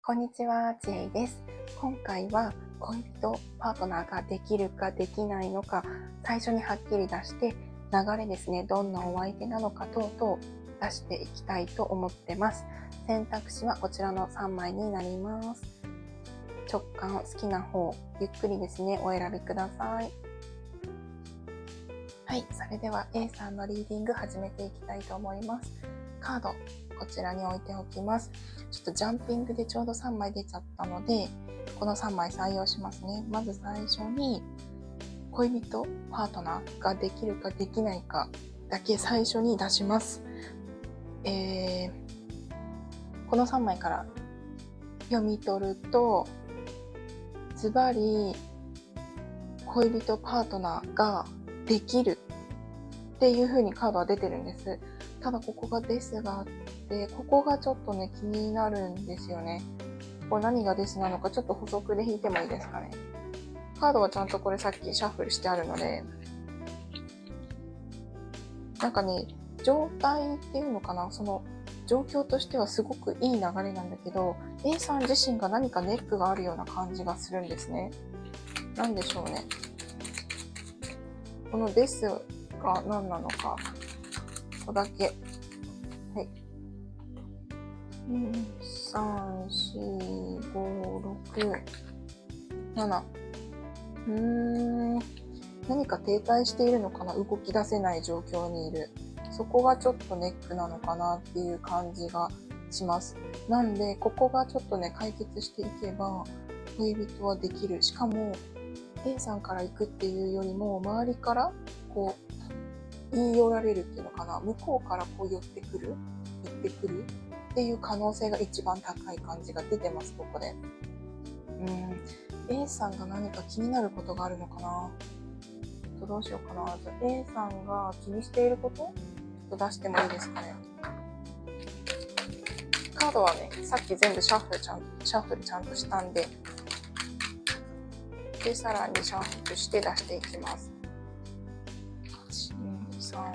こんにちは、ちえいです。今回は恋人、パートナーができるかできないのか、最初にはっきり出して、流れですね、どんなお相手なのか等々出していきたいと思ってます。選択肢はこちらの3枚になります。直感好きな方、ゆっくりですね、お選びください。はい、それでは A さんのリーディング始めていきたいと思います。カード、こちらに置いておきます。ちょっとジャンピングでちょうど3枚出ちゃったので、この3枚採用しますね。まず最初に、恋人、パートナーができるかできないかだけ最初に出します。この3枚から読み取ると、ズバリ恋人、パートナーができるっていう風にカードは出てるんです。ただここがですがあって、ここがちょっとね気になるんですよね。これ何がですなのかちょっと補足で引いてもいいですかね。カードはちゃんとこれさっきシャッフルしてあるので、なんかね、状態っていうのかな、その状況としてはすごくいい流れなんだけど、A さん自身が何かネックがあるような感じがするんですね。なんでしょうね。このですが何なのか、ここだけ。はい。3、4、5、6、7。何か停滞しているのかな、動き出せない状況にいる。そこがちょっとネックなのかなっていう感じがします。なんで、ここがちょっとね、解決していけば、恋人はできる。しかも、A さんから行くっていうよりも、周りから、こう、言い寄られるっていうのかな。向こうからこう寄ってくる、行ってくるっていう可能性が一番高い感じが出てます、ここで。A さんが何か気になることがあるのかな。どうしようかな。じゃあ A さんが気にしていることちょっと出してもいいですかね。カードはね、さっき全部シャッフルちゃんとしたんで、で、さらにシャッフルして出していきます。1、2、3、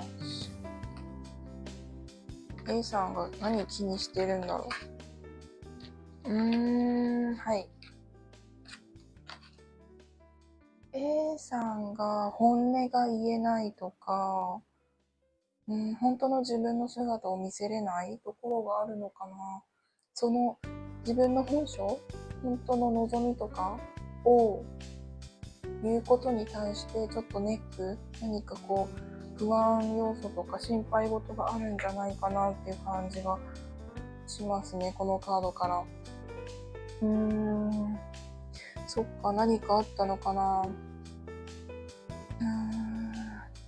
4。A さんが何気にしてるんだろう。はい。A さんが本音が言えないとか、本当の自分の姿を見せれないところがあるのかな。その自分の本性、本当の望みとかを言うことに対してちょっとネック、何かこう不安要素とか心配事があるんじゃないかなっていう感じがしますね、このカードから。そっか、何かあったのかな。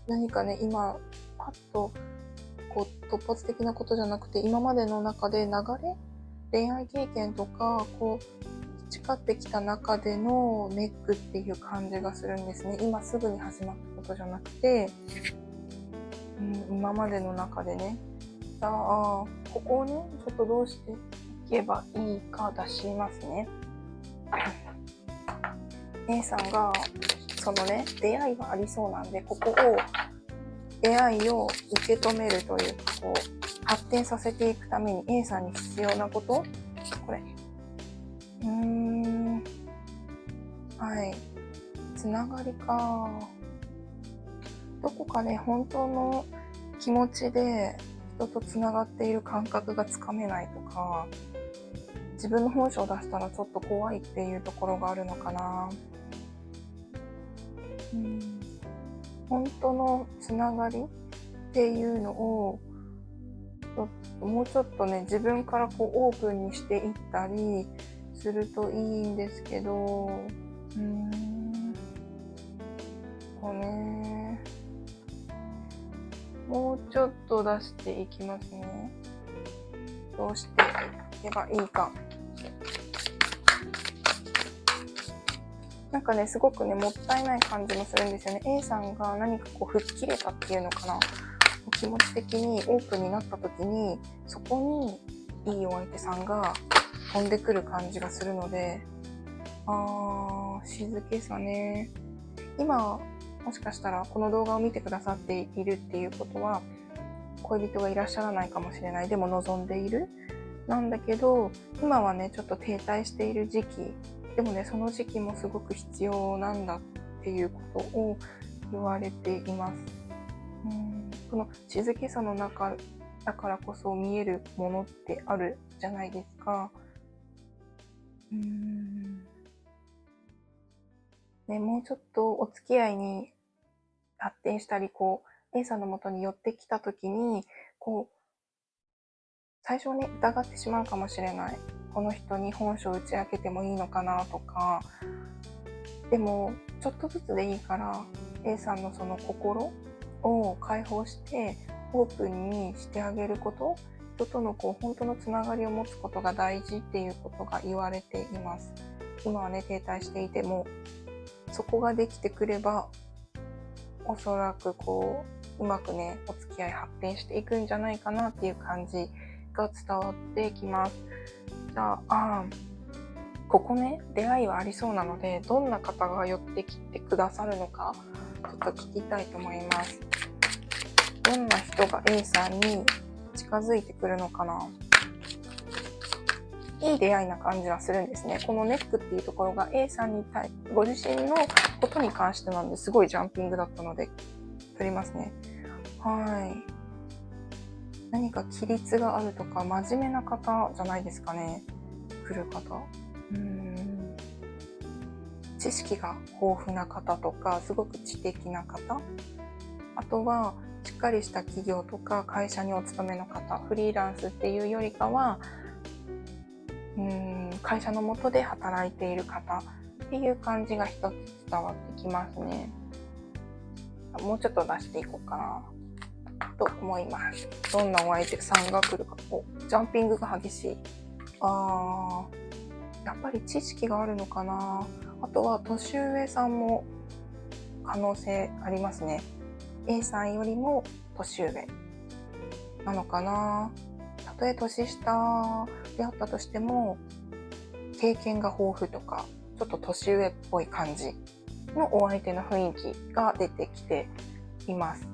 何かね、今パッとこう突発的なことじゃなくて、今までの中で流れ、恋愛経験とかこう培ってきた中でのネックっていう感じがするんですね。今すぐに始まったことじゃなくて、今までの中でね。じゃあここをね、ちょっとどうしていけばいいか出しますね。A さんがそのね、出会いがありそうなんで、ここを出会いを受け止めるというか、こう発展させていくために A さんに必要なこと、これはい、つながりか。どこかね、本当の気持ちで人とつながっている感覚がつかめないとか、自分の本性を出したらちょっと怖いっていうところがあるのかな。本当のつながりっていうのをもうちょっとね、自分からこうオープンにしていったりするといいんですけど、こうね、もうちょっと出していきますね。どうしていけばいいか。なんかね、すごくね、もったいない感じもするんですよね。A さんが何かこう吹っ切れたっていうのかな。気持ち的にオープンになった時に、そこにいいお相手さんが飛んでくる感じがするので、静けさね。今、もしかしたらこの動画を見てくださっているっていうことは、恋人がいらっしゃらないかもしれない。でも望んでいる。なんだけど、今はねちょっと停滞している時期でもね、その時期もすごく必要なんだっていうことを言われています。この静けさの中だからこそ見えるものってあるじゃないですか。ね、もうちょっとお付き合いに発展したり、A さんの元に寄ってきた時に、最初ね、疑ってしまうかもしれない。この人に本性を打ち明けてもいいのかなとか、でも、ちょっとずつでいいから、A さんのその心を解放して、オープンにしてあげること、人との本当のつながりを持つことが大事っていうことが言われています。今はね、停滞していても、そこができてくれば、おそらくうまくね、お付き合い発展していくんじゃないかなっていう感じが伝わってきます。じゃあ、ここね、出会いはありそうなので、どんな方が寄ってきてくださるのか、ちょっと聞きたいと思います。どんな人が A さんに近づいてくるのかな。いい出会いな感じはするんですね。このネックっていうところが A さんにご自身のことに関してなんで、すごいジャンピングだったので、取りますね。はい。何か規律があるとか、真面目な方じゃないですかね。来る方。知識が豊富な方とか、すごく知的な方。あとは、しっかりした企業とか会社にお勤めの方、フリーランスっていうよりかは、会社の下で働いている方っていう感じが一つ伝わってきますね。もうちょっと出していこうかなと思います。どんなお相手さんが来るか。ジャンピングが激しい。やっぱり知識があるのかな。あとは年上さんも可能性ありますね。A さんよりも年上なのかな。たとえ年下であったとしても、経験が豊富とか、ちょっと年上っぽい感じのお相手の雰囲気が出てきています。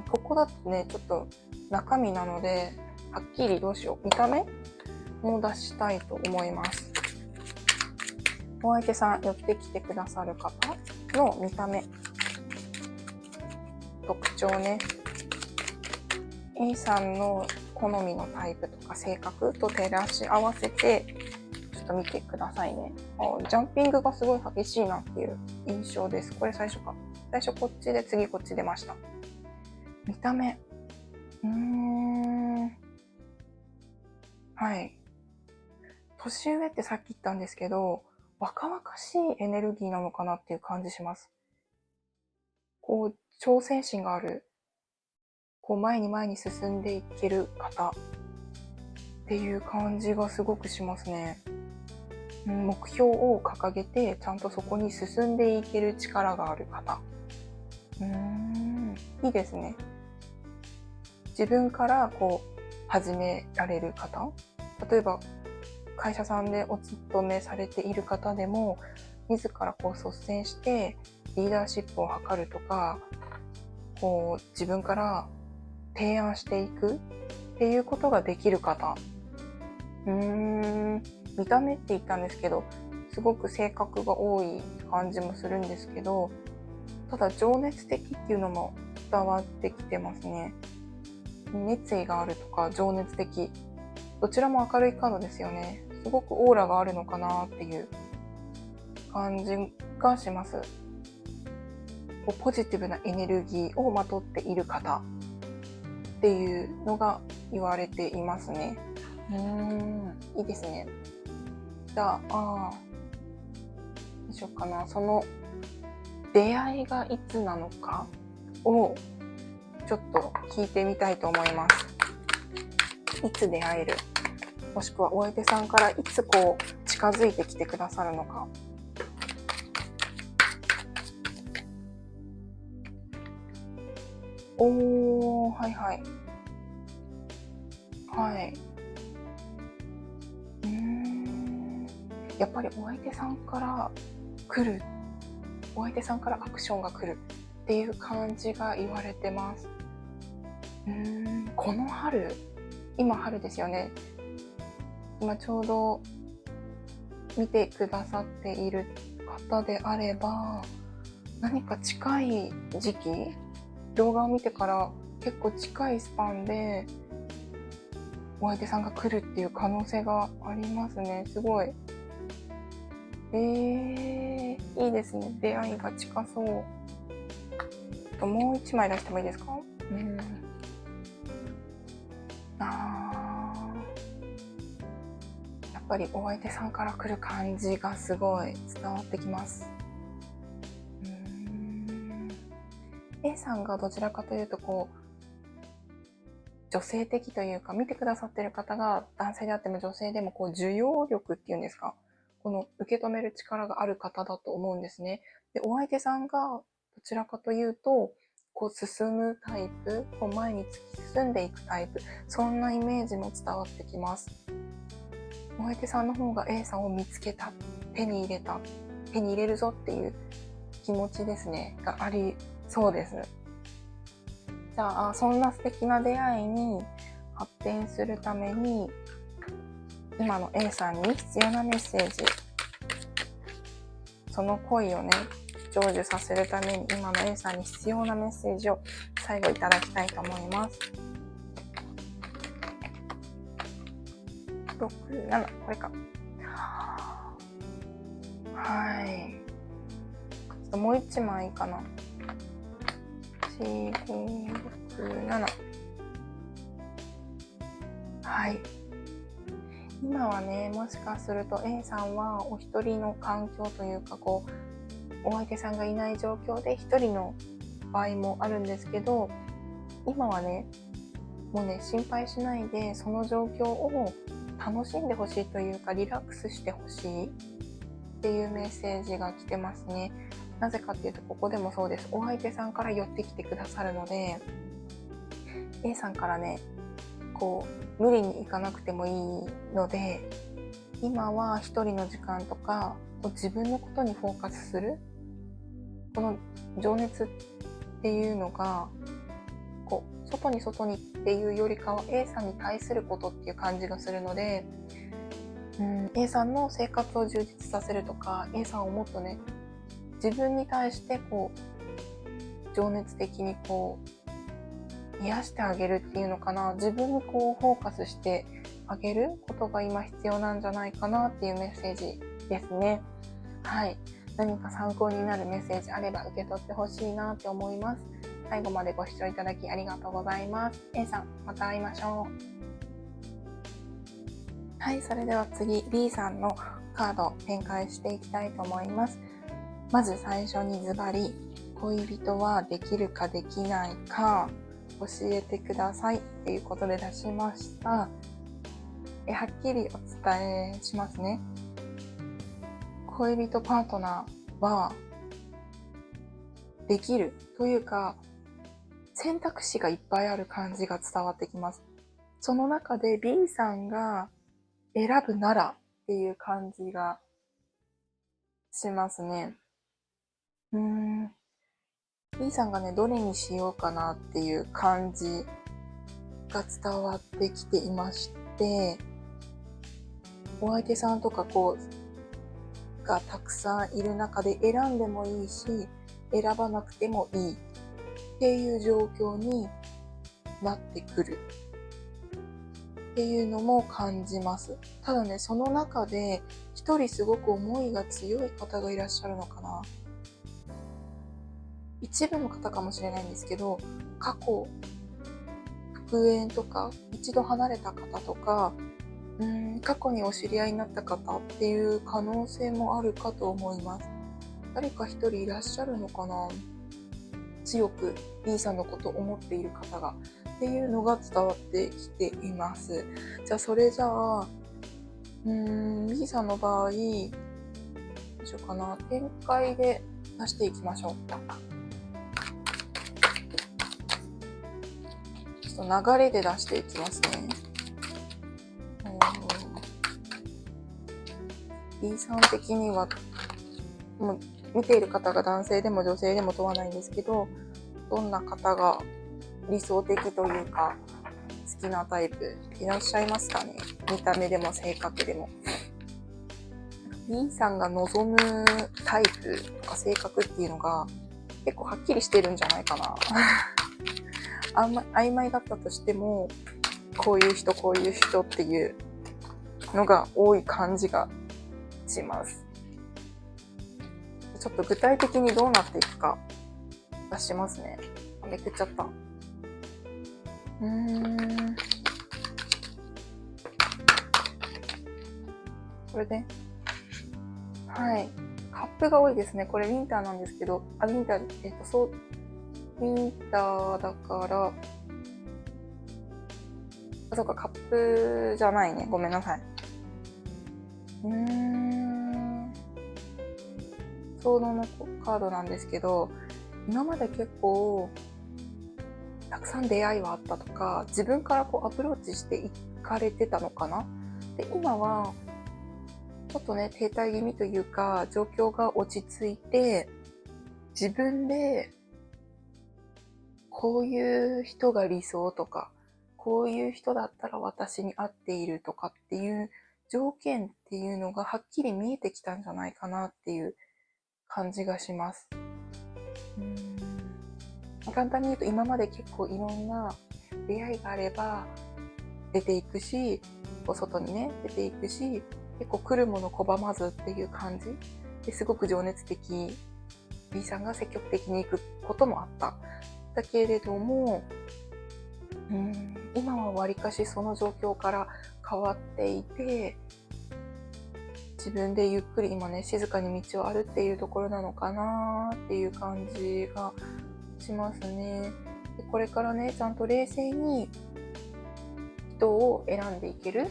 ここだとね、ちょっと中身なので、はっきりどうしよう。見た目も出したいと思います。お相手さん寄ってきてくださる方の見た目、特徴ね。A さんの好みのタイプとか性格と照らし合わせてちょっと見てくださいね。ジャンピングがすごい激しいなっていう印象です。これ最初か。最初こっちで、次こっち出ました。見た目。はい。年上ってさっき言ったんですけど、若々しいエネルギーなのかなっていう感じします。挑戦心がある。前に前に進んでいける方っていう感じがすごくしますね。目標を掲げてちゃんとそこに進んでいける力がある方。いいですね。自分から始められる方。例えば会社さんでお勤めされている方でも、自ら率先してリーダーシップを図るとか、自分から提案していくっていうことができる方。見た目って言ったんですけど、すごく性格が多い感じもするんですけど、ただ情熱的っていうのも伝わってきてますね。熱意があるとか情熱的、どちらも明るいカードですよね。すごくオーラがあるのかなっていう感じがします。ポジティブなエネルギーをまとっている方っていうのが言われていますね。いいですね。じゃあ、どうしようかな。その出会いがいつなのかをちょっと聞いてみたいと思います。いつ出会える、もしくはお相手さんからいつ近づいてきてくださるのか。はいはい。はい。やっぱりお相手さんから来る、お相手さんからアクションが来るっていう感じが言われてます。この春今春ですよね。今ちょうど見てくださっている方であれば、何か近い時期、動画を見てから結構近いスパンでお相手さんが来るっていう可能性がありますね。すごい。いいですね。出会いが近そう。もう一枚出してもいいですか？やっぱりお相手さんから来る感じがすごい伝わってきます。A さんがどちらかというと女性的というか、見てくださってる方が男性であっても女性でも受容力っていうんですか、この受け止める力がある方だと思うんですね。で、お相手さんがどちらかというと進むタイプ、前に突き進んでいくタイプ、そんなイメージも伝わってきます。お相手さんの方が A さんを見つけた、手に入れるぞっていう気持ちですねがありそうです。じゃあ、そんな素敵な出会いに発展するために、今の A さんに必要なメッセージ、その恋をね、成就させるために今の A さんに必要なメッセージを最後いただきたいと思います。6、7、これか。はい。ちょっともう1枚かな。4、5、6、7。はい。今はね、もしかすると A さんはお一人の環境というか、お相手さんがいない状況で一人の場合もあるんですけど、今はね、もうね、心配しないでその状況を楽しんでほしいというか、リラックスしてほしいっていうメッセージが来てますね。なぜかっていうと、ここでもそうです。お相手さんから寄ってきてくださるので、A さんからね、無理に行かなくてもいいので、今は一人の時間とか、自分のことにフォーカスする、この情熱っていうのが、外にっていうよりかは A さんに対することっていう感じがするので、A さんの生活を充実させるとか、A さんをもっとね、自分に対して情熱的に癒してあげるっていうのかな、自分にフォーカスしてあげることが今必要なんじゃないかなっていうメッセージですね。はい。何か参考になるメッセージあれば受け取ってほしいなって思います。最後までご視聴いただきありがとうございます。A さん、また会いましょう。はい、それでは次 B さんのカードを展開していきたいと思います。まず最初にズバリ、恋人はできるかできないか教えてくださいっていうことで出しました。はっきりお伝えしますね。恋人パートナーはできるというか、選択肢がいっぱいある感じが伝わってきます。その中で B さんが選ぶならっていう感じがしますね。B さんがね、どれにしようかなっていう感じが伝わってきていまして、お相手さんとかがたくさんいる中で選んでもいいし、選ばなくてもいいっていう状況になってくるっていうのも感じます。ただね、その中で一人すごく思いが強い方がいらっしゃるのかな。一部の方かもしれないんですけど、過去復縁とか一度離れた方とか、過去にお知り合いになった方っていう可能性もあるかと思います。誰か一人いらっしゃるのかな、強く B さんのことを思っている方がっていうのが伝わってきています。じゃあそれじゃあB さんの場合どうしようかな、展開で出していきましょう。ちょっと流れで出していきますね。B さん的にはもう見ている方が男性でも女性でも問わないんですけど、どんな方が理想的というか好きなタイプいらっしゃいますかね？見た目でも性格でも。B さんが望むタイプとか性格っていうのが結構はっきりしてるんじゃないかな。曖昧だったとしても、こういう人っていうのが多い感じがします。ちょっと具体的にどうなっていくか出しますね。めくっちゃった。これで、はい。カップが多いですね。これウィンターなんですけど、ウィンター、ウィンターだから、そうか、カップじゃないね。ごめんなさい。ソードのカードなんですけど、今まで結構、たくさん出会いはあったとか、自分からこうアプローチしていかれてたのかな。で、今は、ちょっとね、停滞気味というか、状況が落ち着いて、自分で、こういう人が理想とか、こういう人だったら私に合っているとかっていう条件っていうのがはっきり見えてきたんじゃないかなっていう感じがします。簡単に言うと、今まで結構いろんな出会いがあれば出ていくし、お外にね、出ていくし、結構来るもの拒まずっていう感じですごく情熱的 B さんが積極的に行くこともあった。だけれども、今はわりかしその状況から変わっていて、自分でゆっくり今ね、静かに道を歩っているところなのかなっていう感じがしますね。で、これからね、ちゃんと冷静に人を選んでいける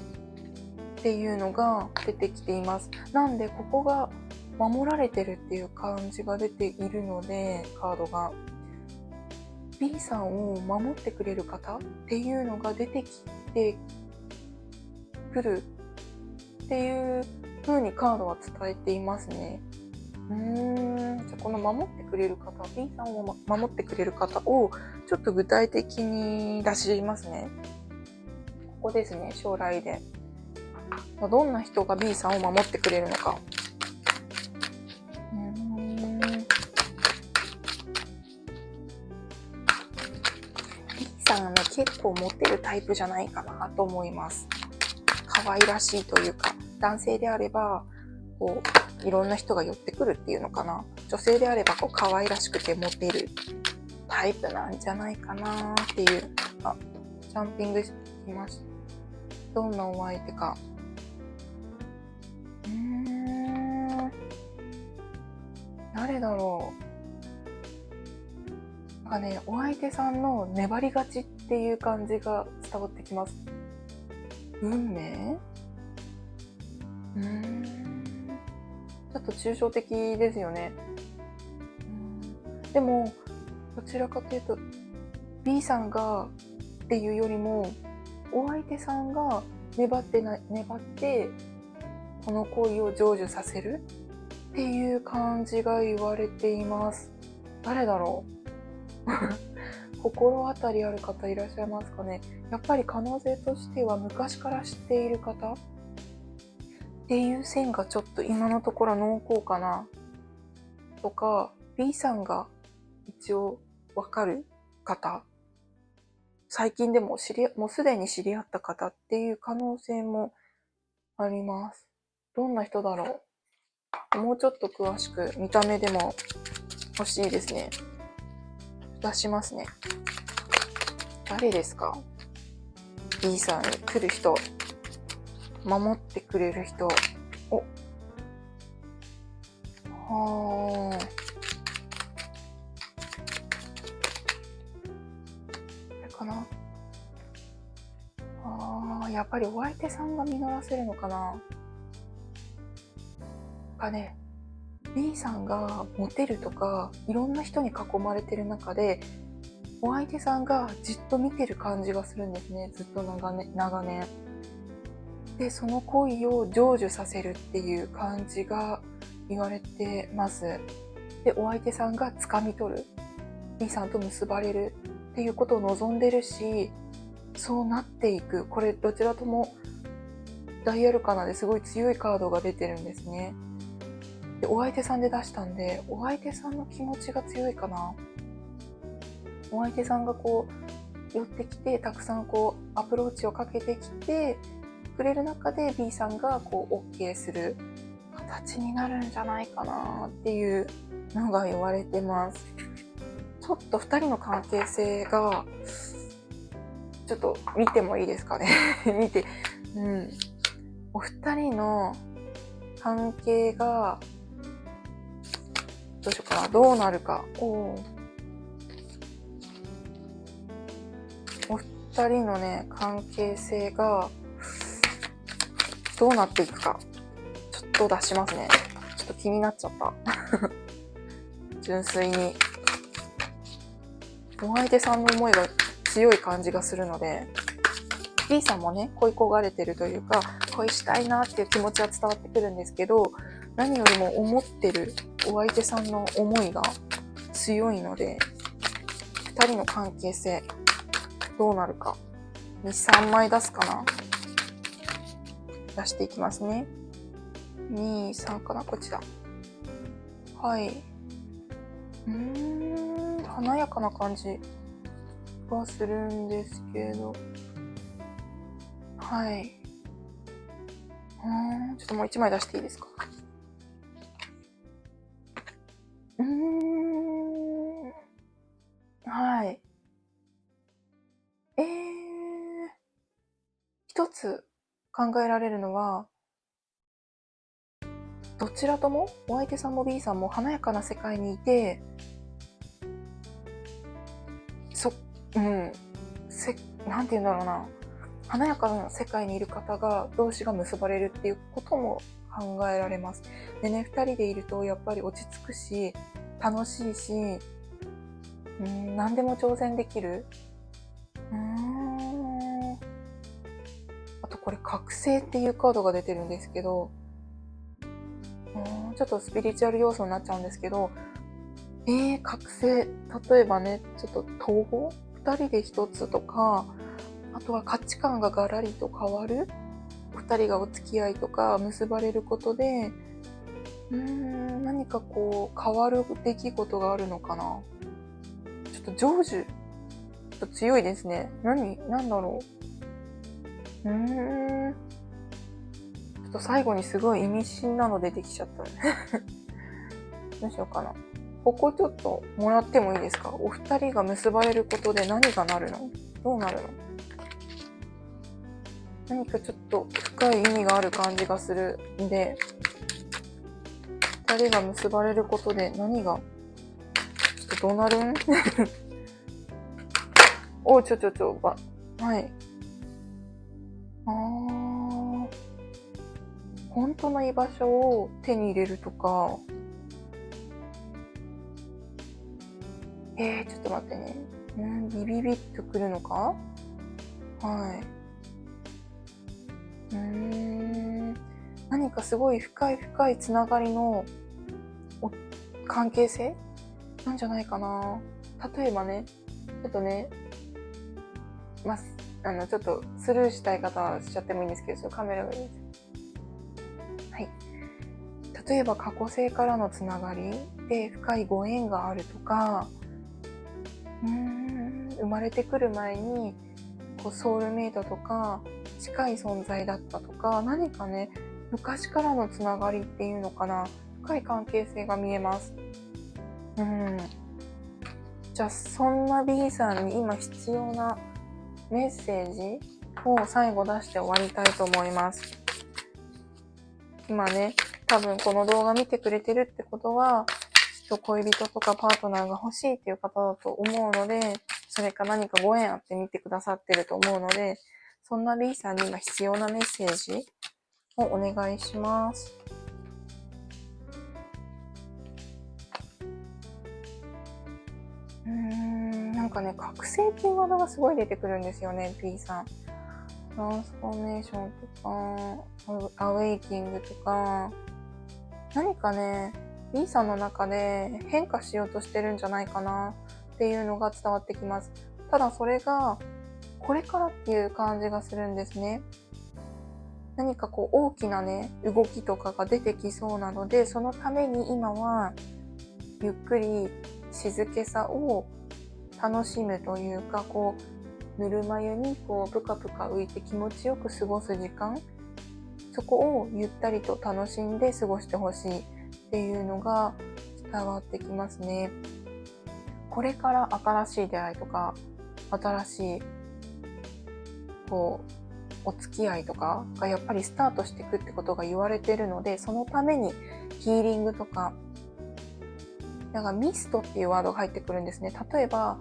っていうのが出てきています。なんでここが守られてるっていう感じが出ているので、カードが B さんを守ってくれる方っていうのが出てきてくるっていう風にカードは伝えていますね。じゃあこの守ってくれる方、B さんを守ってくれる方をちょっと具体的に出しますね。ここですね、将来で。どんな人が B さんを守ってくれるのか。B さんはね、結構モテるタイプじゃないかなと思います。可愛らしいというか、男性であれば、こう、いろんな人が寄ってくるっていうのかな。女性であれば、こう、可愛らしくてモテるタイプなんじゃないかなっていう。ジャンピングしてきました。どんなお相手か。誰だろう。なんかね、お相手さんの粘りがちっていう感じが伝わってきます。運命？ちょっと抽象的ですよね。でも、どちらかというと、B さんがっていうよりも、お相手さんが粘って、この行為を成就させるっていう感じが言われています。誰だろう心当たりある方いらっしゃいますかね。やっぱり可能性としては昔から知っている方っていう線がちょっと今のところ濃厚かなとか、B さんが一応わかる方、最近でももうすでに知り合った方っていう可能性もあります。どんな人だろう。もうちょっと詳しく見た目でも欲しいですね。出しますね。誰ですか？ B さんに来る人、守ってくれる人。お、はー。あれかな。やっぱりお相手さんが実らせるのかな。ね、B さんがモテるとか、いろんな人に囲まれてる中で、お相手さんがじっと見てる感じがするんですね。ずっと長年。で、その恋を成就させるっていう感じが言われてます。で、お相手さんが掴み取る。B さんと結ばれるっていうことを望んでるし、そうなっていく。これどちらともダイヤルカナですごい強いカードが出てるんですね。で、お相手さんで出したんで、お相手さんの気持ちが強いかな。お相手さんがこう寄ってきて、たくさんこうアプローチをかけてきてくれる中で B さんがこう OK する形になるんじゃないかなっていうのが言われてます。ちょっと2人の関係性がちょっと見てもいいですかね見て、お二人の関係がどうしようかな、どうなるか。お二人のね、関係性がどうなっていくか、ちょっと出しますね。ちょっと気になっちゃった純粋にお相手さんの思いが強い感じがするので、 B さんもね、恋焦がれてるというか、恋したいなっていう気持ちは伝わってくるんですけど、何よりも思ってるお相手さんの思いが強いので、2人の関係性どうなるか。2、3枚出すかな。出していきますね。2、3かな、こちら。はい。華やかな感じがするんですけど。はい。ちょっともう1枚出していいですか。はい。一つ考えられるのは、どちらとも、お相手さんも B さんも華やかな世界にいて、なんて言うんだろうな。華やかな世界にいる方が、同士が結ばれるっていうことも考えられます。でね、2人でいるとやっぱり落ち着くし、楽しいし、何でも挑戦できる。あとこれ覚醒っていうカードが出てるんですけど、ちょっとスピリチュアル要素になっちゃうんですけど、覚醒、例えばね、ちょっと統合、2人で一つとか、あとは価値観がガラリと変わる、お二人がお付き合いとか結ばれることで、何かこう変わる出来事があるのかな。ちょっと成就、ちょっと強いですね。なんだろう。ちょっと最後にすごい意味深なの出てきちゃった。どうしようかな。ここちょっともらってもいいですか。お二人が結ばれることで何がなるの？どうなるの？何かちょっと深い意味がある感じがするんで、二人が結ばれることで何が、ちょっとどうなるんはい。本当の居場所を手に入れるとか、ちょっと待ってね。ビビビッとくるのか？はい。何かすごい深いつながりの関係性なんじゃないかな。例えばね、ちょっとね、ちょっとスルーしたい方はしちゃってもいいんですけど、カメラがいいです。はい。例えば過去性からのつながりで深いご縁があるとか、生まれてくる前にこうソウルメイトとか近い存在だったとか、何かね、昔からのつながりっていうのかな、深い関係性が見えます。じゃあそんな B さんに今必要なメッセージを最後出して終わりたいと思います。今ね、多分この動画見てくれてるってことは、きっと恋人とかパートナーが欲しいっていう方だと思うので、それか何かご縁あって見てくださってると思うので、そんな B さんに今必要なメッセージをお願いします。なんかね、覚醒っていうワードがすごい出てくるんですよね、B さん。トランスフォーメーションとか、アウェイキングとか、何かね、B さんの中で変化しようとしてるんじゃないかなっていうのが伝わってきます。ただそれがこれからっていう感じがするんですね。何かこう大きなね、動きとかが出てきそうなので、そのために今はゆっくり静けさを楽しむというか、こうぬるま湯にこうぷかぷか浮いて気持ちよく過ごす時間、そこをゆったりと楽しんで過ごしてほしいっていうのが伝わってきますね。これから新しい出会いとか、新しいこうお付き合いとかがやっぱりスタートしていくってことが言われているので、そのためにヒーリングとか、だからミストっていうワードが入ってくるんですね。例えば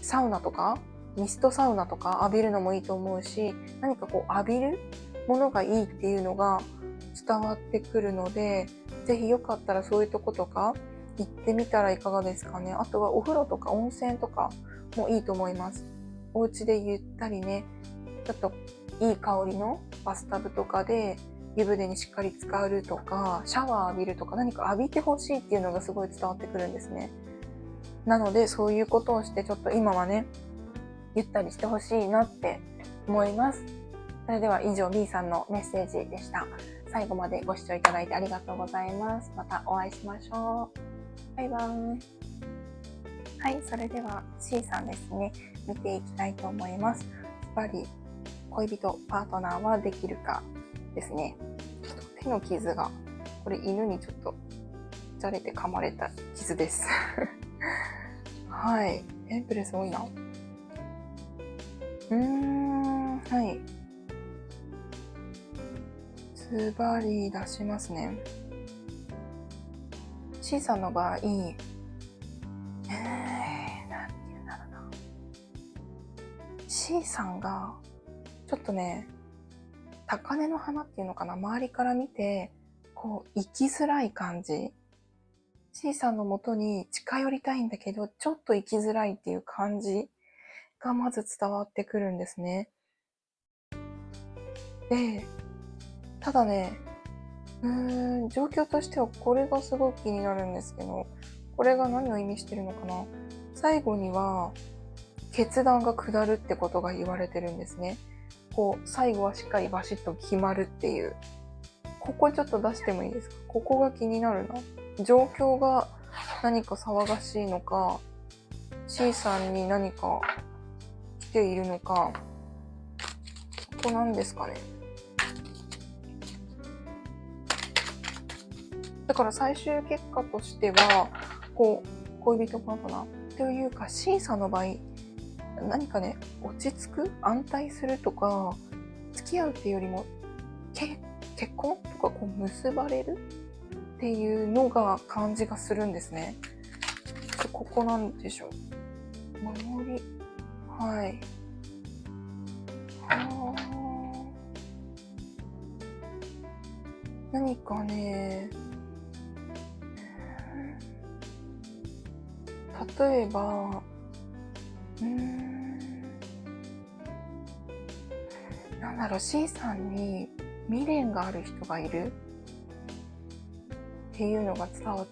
サウナとかミストサウナとか浴びるのもいいと思うし、何かこう浴びるものがいいっていうのが伝わってくるので、ぜひよかったらそういうとことか行ってみたらいかがですかね。あとはお風呂とか温泉とかもいいと思います。お家でゆったりね、ちょっといい香りのバスタブとかで湯船にしっかり浸かるとか、シャワー浴びるとか、何か浴びてほしいっていうのがすごい伝わってくるんですね。なのでそういうことをしてちょっと今はね、ゆったりしてほしいなって思います。それでは以上 B さんのメッセージでした。最後までご視聴いただいてありがとうございます。またお会いしましょう。バイバーイ。はい、それでは C さんですね、見ていきたいと思います。やっぱり恋人、パートナーはできるかですね。ちょっと手の傷が、これ犬にちょっとじゃれて噛まれた傷です。はい。エンプレス多いな。はい。ズバリ出しますね。C さんの場合、なんていうんだろうな。C さんが、ちょっとね、高嶺の花っていうのかな、周りから見て、こう、生きづらい感じ。C さんの元に近寄りたいんだけど、ちょっと生きづらいっていう感じがまず伝わってくるんですね。で、ただね、状況としてはこれがすごく気になるんですけど、これが何を意味してるのかな。最後には決断が下るってことが言われてるんですね。こう最後はしっかりバシッと決まるっていう。ここちょっと出してもいいですか。ここが気になるな。状況が何か騒がしいのか、C さんに何か来ているのか、ここなんですかね。だから最終結果としては、こう、恋人パートナーというか C さんの場合、何かね、落ち着く、安泰するとか、付き合うっていうよりも、結婚とかこう結ばれるっていうのが感じがするんですね。ここなんでしょう。守り。はい。何かね、例えば、なんだろう、C さんに未練がある人がいるっていうのが伝わっ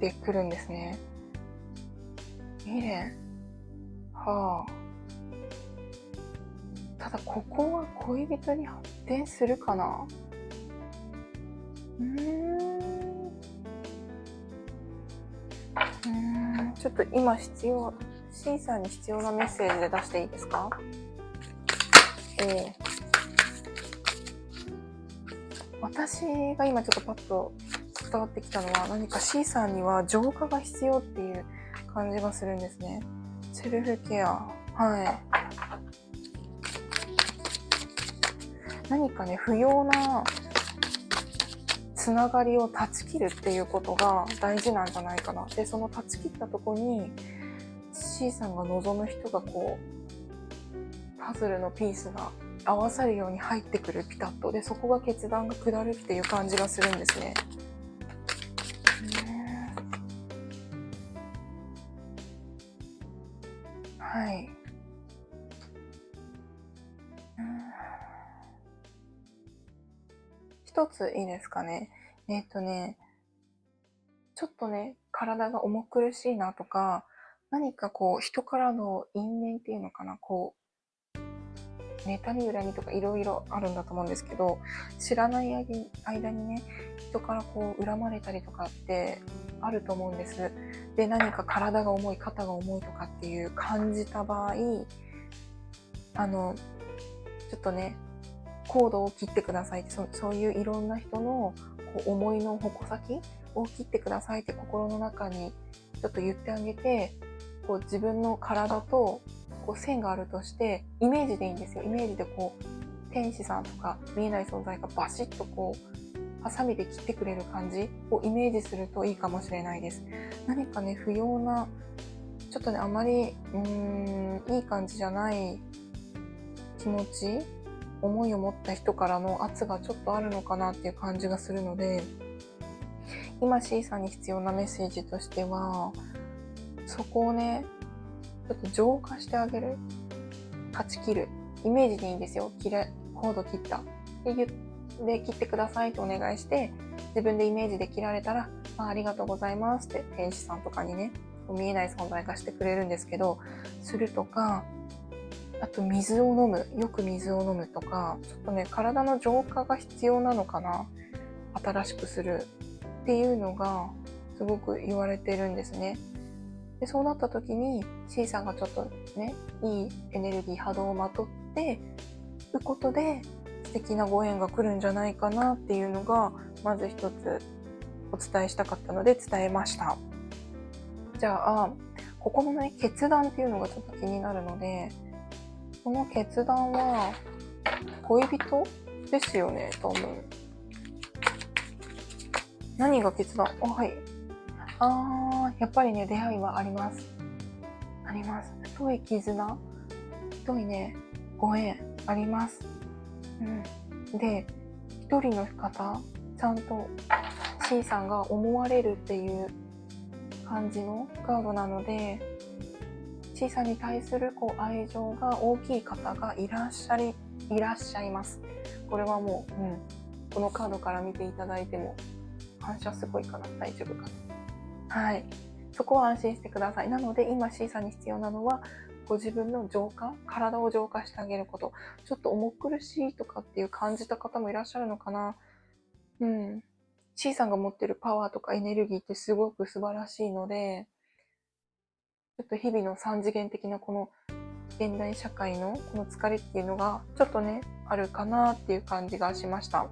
てくるんですね。未練。はあ。ただここは恋人に発展するかな。ちょっと今C さんに必要なメッセージで出していいですか。私が今ちょっとパッと伝わってきたのは、何か C さんには浄化が必要っていう感じがするんですね。セルフケア。はい。何かね、不要なつながりを断ち切るっていうことが大事なんじゃないかな。で、その断ち切ったとこに C さんが望む人がこう、パズルのピースが合わさるように入ってくる、ピタッと。で、そこが決断が下るっていう感じがするんですね。はい。一ついいですかね。ちょっとね、体が重苦しいなとか、何かこう人からの因縁っていうのかな、こう妬み恨みとかいろいろあるんだと思うんですけど、知らない間にね、人からこう恨まれたりとかってあると思うんです。で、何か体が重い、肩が重いとかっていう感じた場合、ちょっとね、コードを切ってくださいって、そういういろんな人のこう思いの矛先を切ってくださいって心の中にちょっと言ってあげて、こう自分の体とこう線があるとしてイメージでいいんですよ。イメージでこう天使さんとか見えない存在がバシッとこうハサミで切ってくれる感じをイメージするといいかもしれないです。何かね、不要なちょっとね、あまりいい感じじゃない気持ち、思いを持った人からの圧がちょっとあるのかなっていう感じがするので、今 C さんに必要なメッセージとしては、そこをね、ちょっと浄化してあげる。断ち切る。イメージでいいんですよ。コード切った。で、切ってくださいとお願いして、自分でイメージで切られたら、ありがとうございますって天使さんとかにね、見えない存在がしてくれるんですけど、するとか、あと水を飲む。よく水を飲むとか、ちょっとね、体の浄化が必要なのかな。新しくするっていうのがすごく言われてるんですね。で、そうなった時に C さんがちょっとね、いいエネルギー波動をまとっていくことで素敵なご縁が来るんじゃないかなっていうのがまず一つお伝えしたかったので伝えました。じゃあ、ここのね、決断っていうのがちょっと気になるので、この決断は恋人ですよね、多分。何が決断？はい。やっぱりね、出会いはあります。あります。太い絆、太いね、ご縁あります。で、一人の方、ちゃんと C さんが思われるっていう感じのカードなので、C さんに対するこう愛情が大きい方がいらっしゃいます。これはもう、このカードから見ていただいても反射すごいかな、大丈夫かな。はい。そこは安心してください。なので今 C さんに必要なのは、ご自分の浄化、体を浄化してあげること。ちょっと重苦しいとかっていう感じた方もいらっしゃるのかな。C さんが持ってるパワーとかエネルギーってすごく素晴らしいので、ちょっと日々の三次元的なこの現代社会のこの疲れっていうのがちょっとね、あるかなっていう感じがしました。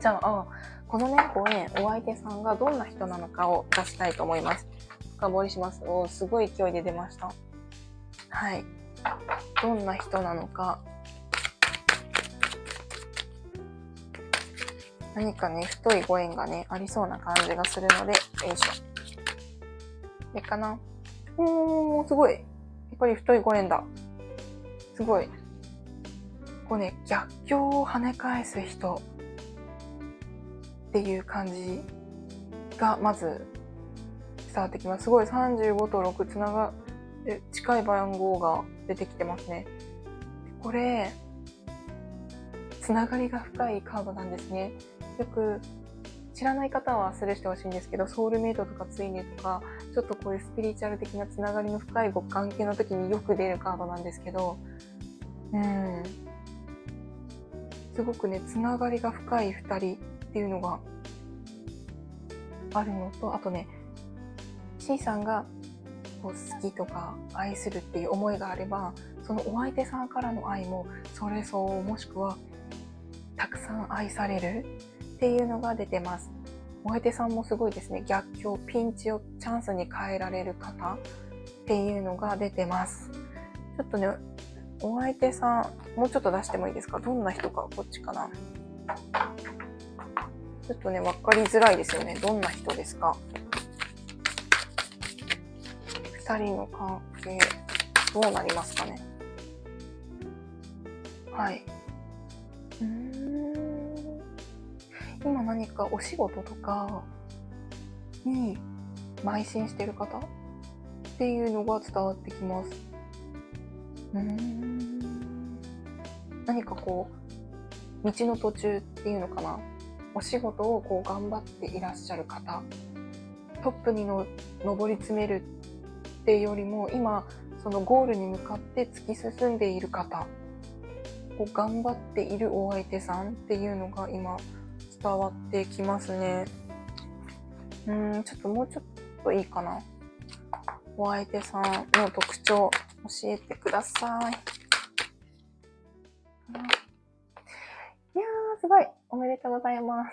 じゃあ、このね、ご縁、お相手さんがどんな人なのかを出したいと思います。深掘りします。すごい勢いで出ました。はい。どんな人なのか。何かね、太いご縁がね、ありそうな感じがするので、よいしょ。いいかな。すごい。やっぱり太いご縁だ。すごい。こうね、逆境を跳ね返す人っていう感じがまず伝わってきます。すごい35と6つながる近い番号が出てきてますね。これ、つながりが深いカードなんですね。よく知らない方はスルーしてほしいんですけど、ソウルメイトとかツインネとか、ちょっとこういうスピリチュアル的なつながりの深いご関係の時によく出るカードなんですけど、すごくね、つながりが深い2人っていうのがあるのと、あとね、C さんがこう好きとか愛するっていう思いがあれば、そのお相手さんからの愛もそれ相応、もしくはたくさん愛されるっていうのが出てます。お相手さんもすごいですね。逆境、ピンチをチャンスに変えられる方っていうのが出てます。ちょっとね、お相手さん、もうちょっと出してもいいですか？どんな人か、こっちかな。ちょっとね、わかりづらいですよね。どんな人ですか？二人の関係、どうなりますかね。はい。今何かお仕事とかに邁進してる方っていうのが伝わってきます。何かこう道の途中っていうのかな、お仕事をこう頑張っていらっしゃる方、トップに上り詰めるっっていうよりも、今そのゴールに向かって突き進んでいる方、頑張っているお相手さんっていうのが今伝わってきますね。ちょっともうちょっといいかな。お相手さんの特徴教えてください。いやー、すごい。おめでとうございます。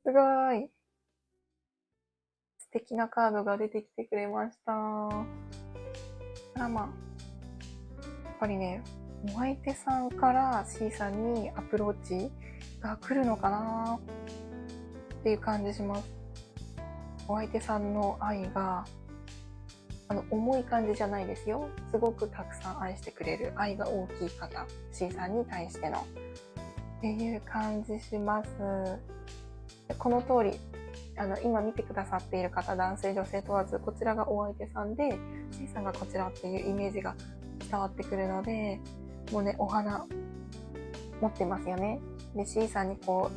すごい。素敵なカードが出てきてくれました。やっぱりね、お相手さんから C さんにアプローチが来るのかなっていう感じします。お相手さんの愛が重い感じじゃないですよ。すごくたくさん愛してくれる、愛が大きい方、 C さんに対してのっていう感じします。この通り今見てくださっている方、男性女性問わず、こちらがお相手さんで C さんがこちらっていうイメージが伝わってくるので、もうね、お花持ってますよね。で C さんにこ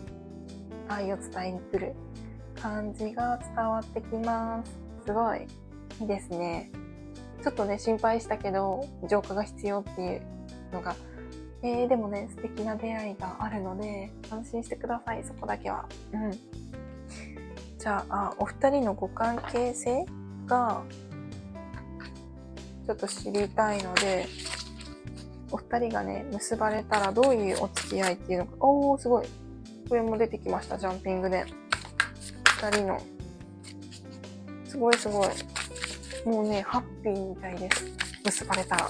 う愛を伝えに来る感じが伝わってきます。すごいいいですね。ちょっとね、心配したけど浄化が必要っていうのが、でもね、素敵な出会いがあるので安心してください、そこだけは。じゃあ、お二人のご関係性がちょっと知りたいので、お二人がね、結ばれたらどういうお付き合いっていうのか。すごい。これも出てきました、ジャンピングで。二人の。すごいすごい。もうね、ハッピーみたいです。結ばれたら。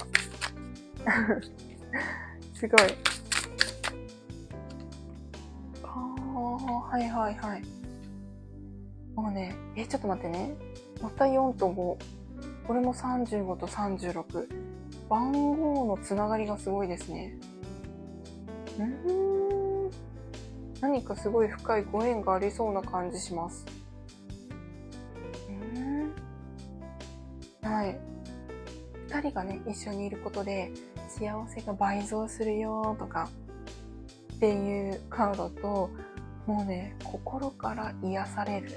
すごい。はいはいはい。もうね、ちょっと待ってね。また4と5。これも35と36。番号のつながりがすごいですね。何かすごい深いご縁がありそうな感じします。はい。2人がね、一緒にいることで幸せが倍増するよとかっていうカードと、もうね、心から癒される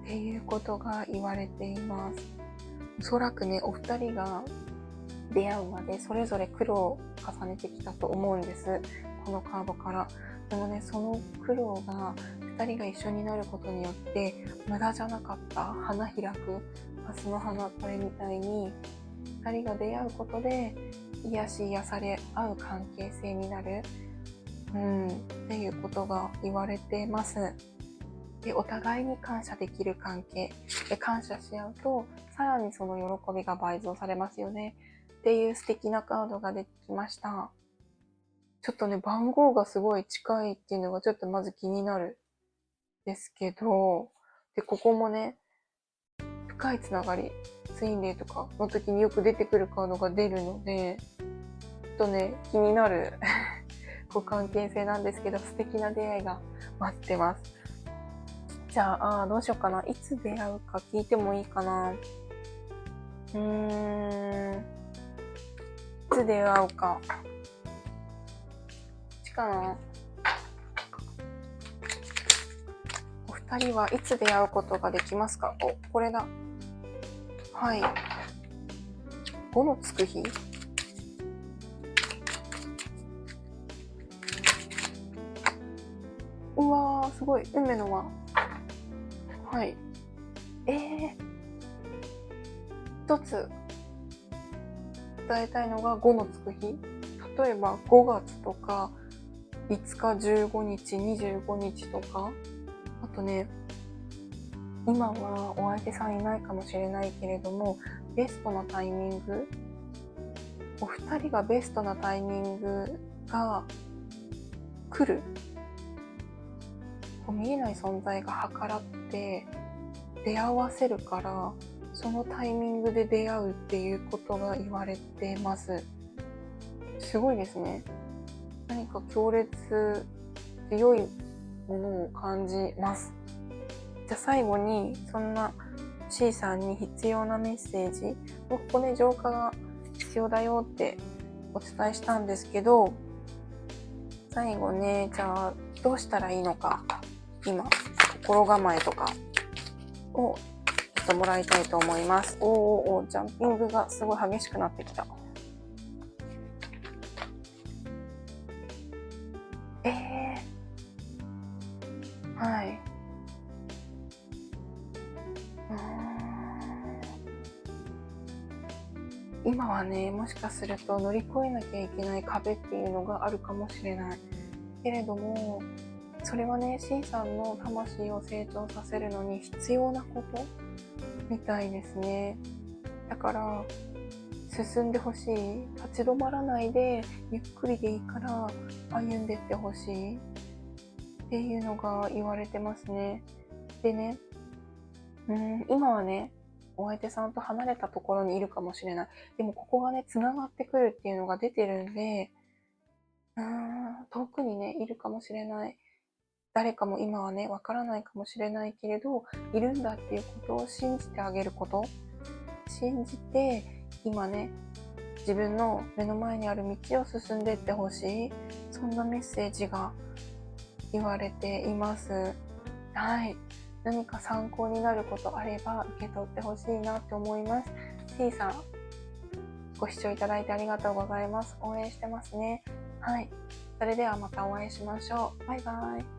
っていうことが言われています。おそらくね、お二人が出会うまでそれぞれ苦労を重ねてきたと思うんです、このカードから。でもね、その苦労が2人が一緒になることによって無駄じゃなかった。花開く蓮の花、これみたいに2人が出会うことで癒され合う関係性になる、っていうことが言われてます。で、お互いに感謝できる関係で、感謝し合うとさらにその喜びが倍増されますよねっていう素敵なカードが出てきました。ちょっとね、番号がすごい近いっていうのがちょっとまず気になるですけど、で、ここもね、深いつながり、ツインレイとかの時によく出てくるカードが出るので、ちょっとね、気になるご関係性なんですけど、素敵な出会いが待ってます。じゃあ、どうしようかな。いつ出会うか聞いてもいいかな。いつ出会うか。かな。お二人はいつ出会うことができますか？これだ。はい。5のつく日。うわー、すごい。運命の輪。はい。一つ伝えたいのが5のつく日。例えば5月とか5日、15日、25日とか。あとね、今はお相手さんいないかもしれないけれども、ベストなタイミング、お二人がベストなタイミングが来る。見えない存在が計らって出会わせるから、そのタイミングで出会うっていうことが言われてます。すごいですね。何か強烈強いものを感じます。じゃあ最後にそんな C さんに必要なメッセージ、ここね、浄化が必要だよってお伝えしたんですけど、最後ね、じゃあどうしたらいいのか、今心構えとかをってもらいたいと思います。ジャンピングがすごい激しくなってきた。はい。今はね、もしかすると乗り越えなきゃいけない壁っていうのがあるかもしれない。けれども、それはね、C さんの魂を成長させるのに必要なことみたいですね。だから、進んでほしい。立ち止まらないで、ゆっくりでいいから歩んでってほしいっていうのが言われてますね。でね、今はね、お相手さんと離れたところにいるかもしれない。でもここがね、繋がってくるっていうのが出てるんで、遠くにね、いるかもしれない。誰かも今はね、わからないかもしれないけれど、いるんだっていうことを信じてあげること。信じて、今ね、自分の目の前にある道を進んでいってほしい。そんなメッセージが言われています。はい。何か参考になることあれば受け取ってほしいなって思います。C さん、ご視聴いただいてありがとうございます。応援してますね。はい。それではまたお会いしましょう。バイバイ。